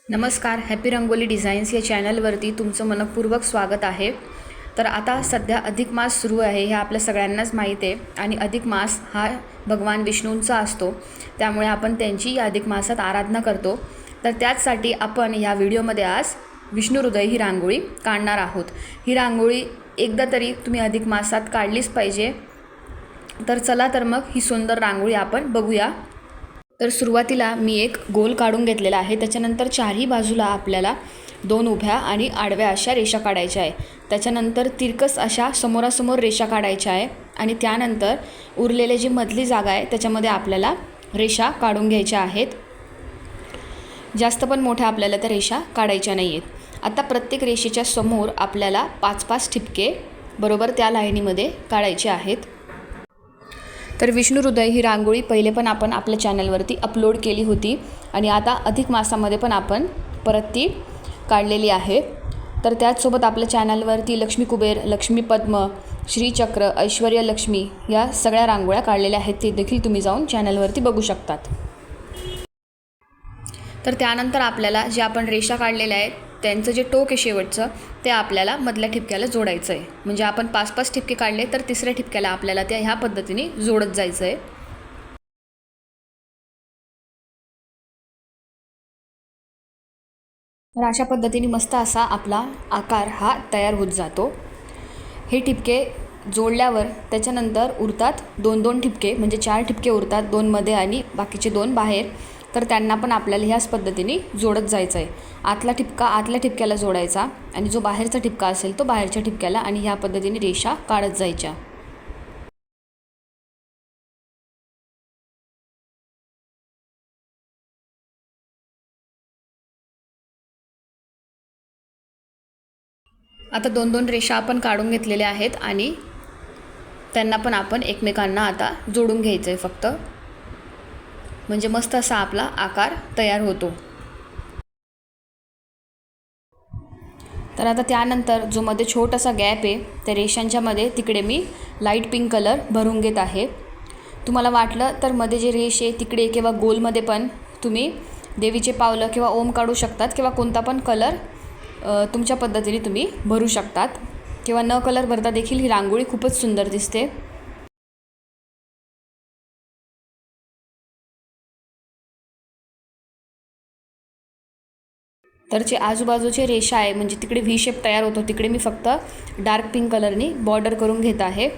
नमस्कार, happy rangoli designs या चॅनलवरती तुमचं मनपूर्वक स्वागत आहे। तर आता सध्या अधिक मास सुरू आहे हे आपल्या सगळ्यांनाच माहीत आहे आणि अधिक मास हा भगवान विष्णूंचा असतो, त्यामुळे आपण त्यांची या अधिक मासात आराधना करतो। तर त्याचसाठी आपण या व्हिडिओमध्ये आज विष्णू हृदय ही रांगोळी काढणार आहोत। ही रांगोळी एकदा तरी तुम्ही अधिक मासात काढलीच पाहिजे। तर चला तर मग ही सुंदर रांगोळी आपण बघूया। तर सुरुवातीला मी एक गोल काढून घेतलेला आहे। त्याच्यानंतर चारही बाजूला आपल्याला दोन उभ्या आणि आडव्या अशा रेषा काढायच्या आहे। त्याच्यानंतर तिरकस अशा समोरासमोर रेषा काढायच्या आहे आणि त्यानंतर उरलेले जी मधली जागा आहे त्याच्यामध्ये आपल्याला रेषा काढून घ्यायच्या आहेत। जास्त पण मोठ्या आपल्याला त्या रेषा काढायच्या नाही आहेत। आता प्रत्येक रेषेच्या समोर आपल्याला 5-5 ठिपके बरोबर त्या लाईनीमध्ये काढायचे आहेत। तर विष्णू हृदय ही रांगोळी पहिले पण आपण आपल्या चॅनलवरती अपलोड केली होती आणि आता अधिक मासामध्ये पण आपण परत ती काढलेली आहे। तर त्याचसोबत आपल्या चॅनलवरती लक्ष्मी कुबेर, लक्ष्मी पद्म, श्रीचक्र, ऐश्वर्य लक्ष्मी या सगळ्या रांगोळ्या काढलेल्या आहेत, ते देखील तुम्ही जाऊन चॅनलवरती बघू शकतात। तर त्यानंतर आपल्याला जे आपण रेषा काढलेल्या आहेत त्यांचं जे टोक आहे शेवटचं ते आपल्याला मधल्या ठिपक्याला जोडायचं आहे। म्हणजे आपण 5-5 ठिपके काढले तर तिसऱ्या ठिपक्याला आपल्याला त्या ह्या पद्धतीने जोडत जायचं आहे। तर अशा पद्धतीने मस्त असा आपला आकार हा तयार होत जातो। हे ठिपके जोडल्यावर त्याच्यानंतर उरतात 2-2 ठिपके, म्हणजे 4 ठिपके उरतात, 2 मध्ये आणि बाकीचे 2 बाहेर। तर त्यांना पण आपल्याला ह्याच पद्धतीने जोडत जायचं आहे। आतला ठिपका आतल्या ठिपक्याला जोडायचा आणि जो बाहेरचा ठिपका असेल तो बाहेरच्या ठिपक्याला, आणि ह्या पद्धतीने रेषा काढत जायच्या। आता 2-2 रेषा आपण काढून घेतलेल्या आहेत आणि त्यांना पण आपण एकमेकांना आता जोडून घ्यायचं आहे फक्त, म्हणजे मस्त असा आपला आकार तयार होतो। तर आता त्यानंतर जो मध्ये छोटासा गॅप आहे त्या रेषांच्या मध्ये तिकडे मी लाईट पिंक कलर भरून घेत आहे। तुम्हाला वाटलं तर मध्ये जे रेष आहे तिकडे किंवा गोलमध्ये पण तुम्ही देवीचे पावलं किंवा ओम काढू शकतात, किंवा कोणता पण कलर तुमच्या पद्धतीने तुम्ही भरू शकतात, किंवा न कलर भरता देखील ही रांगोळी खूपच सुंदर दिसते। तर जे आजूबाजूचे रेषा आहे म्हणजे तिकडे व्ही शेप तयार होतो, तिकडे मी फक्त डार्क पिंक कलरनी बॉर्डर करून घेत आहे।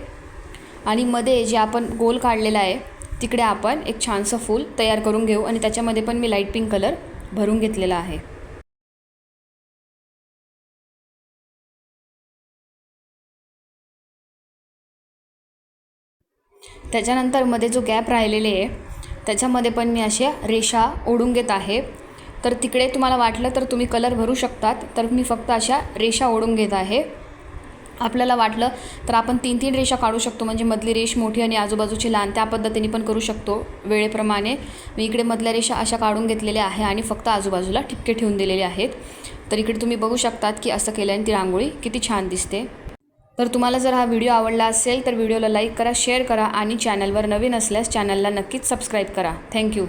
आणि मध्ये जे आपण गोल काढलेला आहे तिकडे आपण एक छानसं फूल तयार करून घेऊ, आणि त्याच्यामध्ये पण मी लाईट पिंक कलर भरून घेतलेला आहे। त्याच्यानंतर मध्ये जो गॅप राहिलेले आहे त्याच्यामध्ये पण मी अशा रेषा ओढून घेत आहे। तर तिकडे तुम्हाला वाटलं तर तुम्ही कलर भरू शकतात, तर मी फक्त अशा रेषा ओढून घेत आहे। आपल्याला वाटलं तर आपण 3-3 रेषा काढू शकतो, म्हणजे मधली रेष मोठी आणि आजूबाजूची लहान, त्या पद्धतीने पण करू शकतो वेळेप्रमाणे। मी इकडे मधल्या रेषा अशा काढून घेतलेल्या आहे आणि फक्त आजूबाजूला ठिपके ठेवून दिलेले आहेत। तर इकडे तुम्ही बघू शकतात की असं केल्याने ती रांगोळी किती छान दिसते। तर तुम्हाला जर हा व्हिडिओ आवडला असेल तर व्हिडिओला लाईक करा, शेअर करा आणि चॅनलवर नवीन असल्यास चॅनलला नक्कीच सबस्क्राईब करा। थँक्यू।